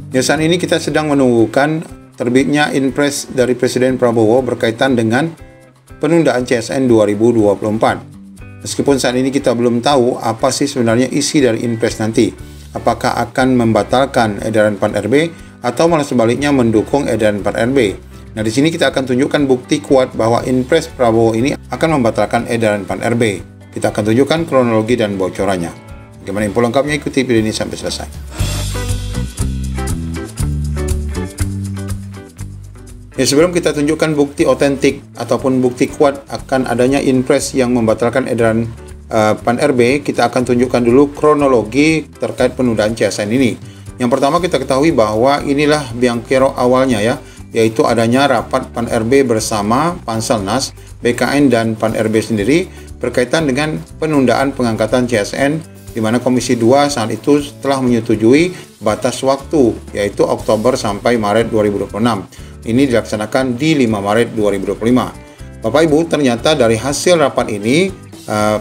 Ya, saat ini kita sedang menunggukan terbitnya Inpres dari Presiden Prabowo berkaitan dengan penundaan CSN 2024. Meskipun saat ini kita belum tahu apa sih sebenarnya isi dari Inpres nanti. Apakah akan membatalkan edaran PAN-RB atau malah sebaliknya mendukung edaran PAN-RB. Nah, di sini kita akan tunjukkan bukti kuat bahwa Inpres Prabowo ini akan membatalkan edaran PAN-RB. Kita akan tunjukkan kronologi dan bocorannya. Bagaimana info lengkapnya, ikuti video ini sampai selesai. Ya, sebelum kita tunjukkan bukti otentik ataupun bukti kuat akan adanya Inpres yang membatalkan edaran PAN-RB, kita akan tunjukkan dulu kronologi terkait penundaan CSN ini. Yang pertama kita ketahui bahwa inilah biang kerok awalnya ya, yaitu adanya rapat PAN-RB bersama Panselnas, BKN dan PAN-RB sendiri berkaitan dengan penundaan pengangkatan CSN, di mana Komisi 2 saat itu telah menyetujui batas waktu, yaitu Oktober sampai Maret 2026. Ini dilaksanakan di 5 Maret 2025. Bapak Ibu, ternyata dari hasil rapat ini,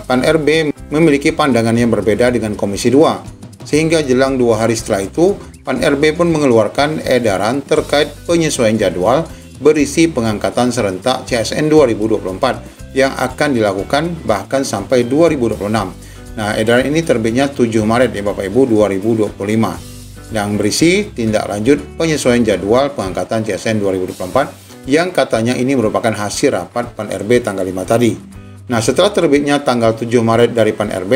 PAN-RB memiliki pandangan yang berbeda dengan Komisi 2. Sehingga jelang 2 hari setelah itu, PAN-RB pun mengeluarkan edaran terkait penyesuaian jadwal berisi pengangkatan serentak CSN 2024 yang akan dilakukan bahkan sampai 2026. Nah, edaran ini terbitnya 7 Maret ya Bapak Ibu 2025 yang berisi tindak lanjut penyesuaian jadwal pengangkatan CSN 2024 yang katanya ini merupakan hasil rapat PAN-RB tanggal 5 tadi. Nah, setelah terbitnya tanggal 7 Maret dari PAN-RB,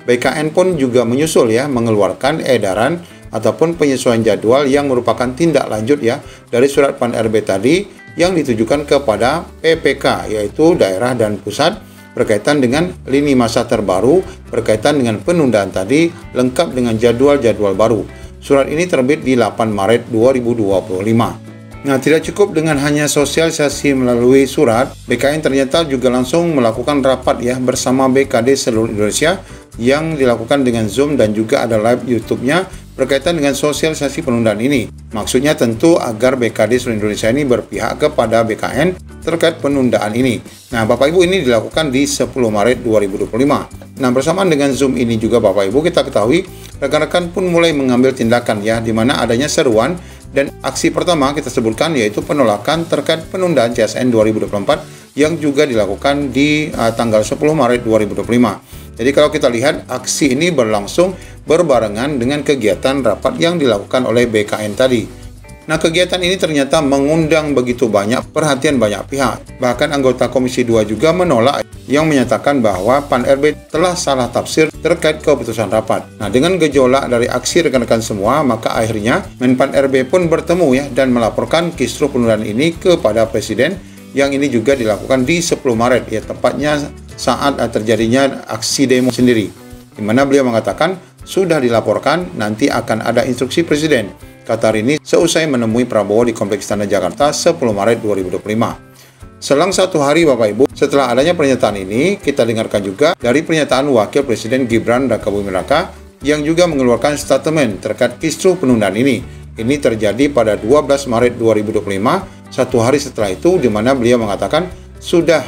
BKN pun juga menyusul ya mengeluarkan edaran ataupun penyesuaian jadwal yang merupakan tindak lanjut ya dari surat PAN-RB tadi yang ditujukan kepada PPK, yaitu daerah dan pusat, berkaitan dengan lini masa terbaru berkaitan dengan penundaan tadi lengkap dengan jadwal-jadwal baru. Surat ini terbit di 8 Maret 2025. Nah, tidak cukup dengan hanya sosialisasi melalui surat, BKN ternyata juga langsung melakukan rapat ya bersama BKD seluruh Indonesia yang dilakukan dengan Zoom dan juga ada live YouTube-nya berkaitan dengan sosialisasi penundaan ini. Maksudnya tentu agar BKD seluruh Indonesia ini berpihak kepada BKN terkait penundaan ini. Nah, Bapak Ibu, ini dilakukan di 10 Maret 2025. Nah, bersamaan dengan Zoom ini juga Bapak Ibu, kita ketahui rekan-rekan pun mulai mengambil tindakan ya, di mana adanya seruan dan aksi pertama kita sebutkan yaitu penolakan terkait penundaan CSN 2024 yang juga dilakukan di tanggal 10 Maret 2025. Jadi kalau kita lihat aksi ini berlangsung berbarengan dengan kegiatan rapat yang dilakukan oleh BKN tadi. Nah, kegiatan ini ternyata mengundang begitu banyak perhatian banyak pihak. Bahkan anggota Komisi 2 juga menolak yang menyatakan bahwa PAN-RB telah salah tafsir terkait keputusan rapat. Nah, dengan gejolak dari aksi rekan-rekan semua, maka akhirnya Menpan-RB pun bertemu ya dan melaporkan kisruh penundaan ini kepada Presiden, yang ini juga dilakukan di 10 Maret ya, tepatnya saat terjadinya aksi demo sendiri, di mana beliau mengatakan sudah dilaporkan, nanti akan ada instruksi Presiden, kata Rini seusai menemui Prabowo di Kompleks Istana Jakarta 10 Maret 2025. Selang 1 hari Bapak Ibu, setelah adanya pernyataan ini, kita dengarkan juga dari pernyataan Wakil Presiden Gibran Rakabuming Raka yang juga mengeluarkan statement terkait kisruh penundaan ini. Ini terjadi pada 12 Maret 2025, 1 hari setelah itu, di mana beliau mengatakan sudah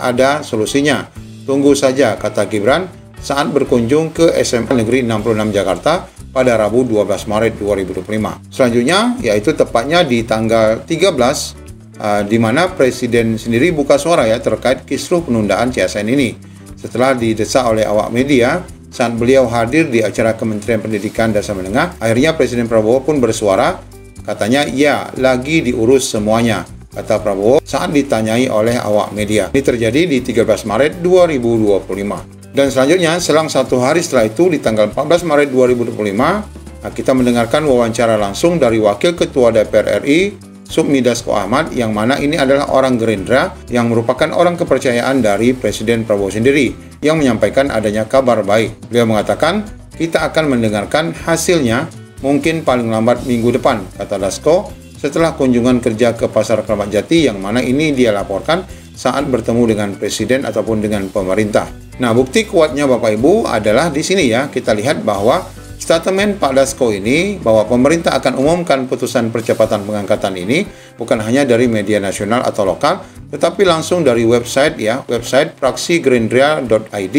ada solusinya. Tunggu saja, kata Gibran saat berkunjung ke SMA Negeri 66 Jakarta pada Rabu 12 Maret 2025. Selanjutnya, yaitu tepatnya di tanggal 13, di mana Presiden sendiri buka suara ya terkait kisruh penundaan CSN ini. Setelah didesak oleh awak media, saat beliau hadir di acara Kementerian Pendidikan Dasar Menengah, akhirnya Presiden Prabowo pun bersuara, katanya, ya, lagi diurus semuanya, kata Prabowo saat ditanyai oleh awak media. Ini terjadi di 13 Maret 2025. Dan selanjutnya, selang 1 hari setelah itu, di tanggal 14 Maret 2025, kita mendengarkan wawancara langsung dari Wakil Ketua DPR RI, Sufmi Dasko Ahmad, yang mana ini adalah orang Gerindra yang merupakan orang kepercayaan dari Presiden Prabowo sendiri, yang menyampaikan adanya kabar baik. Beliau mengatakan, kita akan mendengarkan hasilnya mungkin paling lambat minggu depan, kata Dasko, setelah kunjungan kerja ke Pasar Kramat Jati, yang mana ini dia laporkan saat bertemu dengan Presiden ataupun dengan pemerintah. Nah, bukti kuatnya Bapak Ibu adalah di sini ya, kita lihat bahwa statement Pak Dasko ini bahwa pemerintah akan umumkan putusan percepatan pengangkatan ini bukan hanya dari media nasional atau lokal, tetapi langsung dari website ya, website praksigerindra.id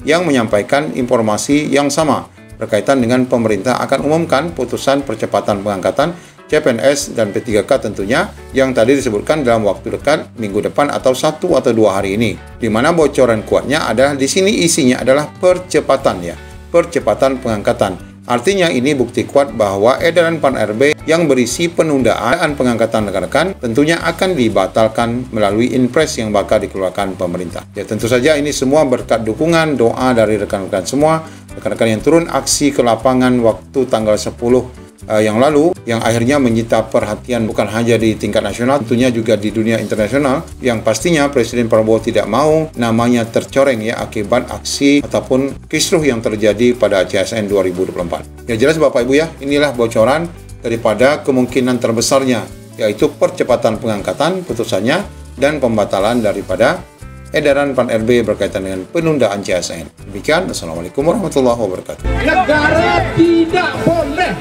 yang menyampaikan informasi yang sama, berkaitan dengan pemerintah akan umumkan putusan percepatan pengangkatan CPNS dan P3K tentunya yang tadi disebutkan dalam waktu dekat minggu depan atau 1 atau 2 hari ini. Di mana bocoran kuatnya adalah di sini isinya adalah percepatan percepatan pengangkatan. Artinya ini bukti kuat bahwa edaran PAN-RB yang berisi penundaan pengangkatan rekan-rekan tentunya akan dibatalkan melalui inpres yang bakal dikeluarkan pemerintah. Ya tentu saja ini semua berkat dukungan doa dari rekan-rekan semua, rekan-rekan yang turun aksi ke lapangan waktu tanggal 10 yang lalu, yang akhirnya menyita perhatian bukan hanya di tingkat nasional, tentunya juga di dunia internasional, yang pastinya Presiden Prabowo tidak mau namanya tercoreng akibat aksi ataupun kisruh yang terjadi pada CSN 2024. Ya jelas Bapak Ibu inilah bocoran daripada kemungkinan terbesarnya, yaitu percepatan pengangkatan putusannya dan pembatalan daripada edaran PAN-RB berkaitan dengan penundaan CSN. Demikian, Assalamualaikum warahmatullahi wabarakatuh. Negara tidak boleh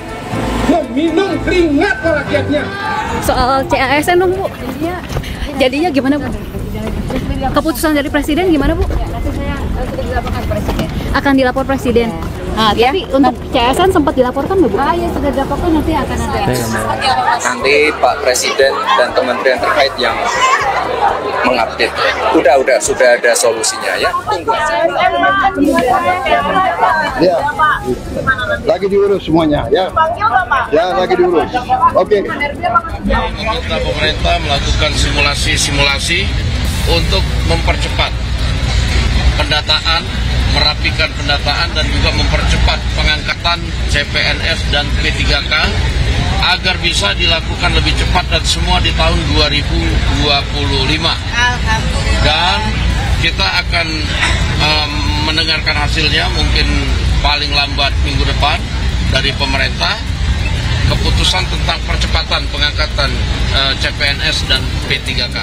meminum keringat rakyatnya. Soal CASN dong Bu, jadinya gimana Bu? Keputusan dari Presiden gimana Bu? Nanti saya sudah dilaporkan Presiden. Akan dilapor Presiden. Tapi untuk CASN sempat dilaporkan nggak Bu? Ya sudah dilaporkan, nanti akan ada. Nanti Pak Presiden dan kementerian terkait yang mengupdate. Sudah ada solusinya ya. Tunggu aja. Ya, lagi diurus semuanya ya. Ya, lagi diurus. Oke. Kita pemerintah melakukan simulasi untuk mempercepat pendataan, merapikan pendataan dan juga mempercepat pengangkatan CPNS dan P3K agar bisa dilakukan lebih cepat dan semua di tahun 2025. Dan kita akan mendengarkan hasilnya mungkin paling lambat minggu depan dari pemerintah, keputusan tentang percepatan pengangkatan CPNS dan P3K.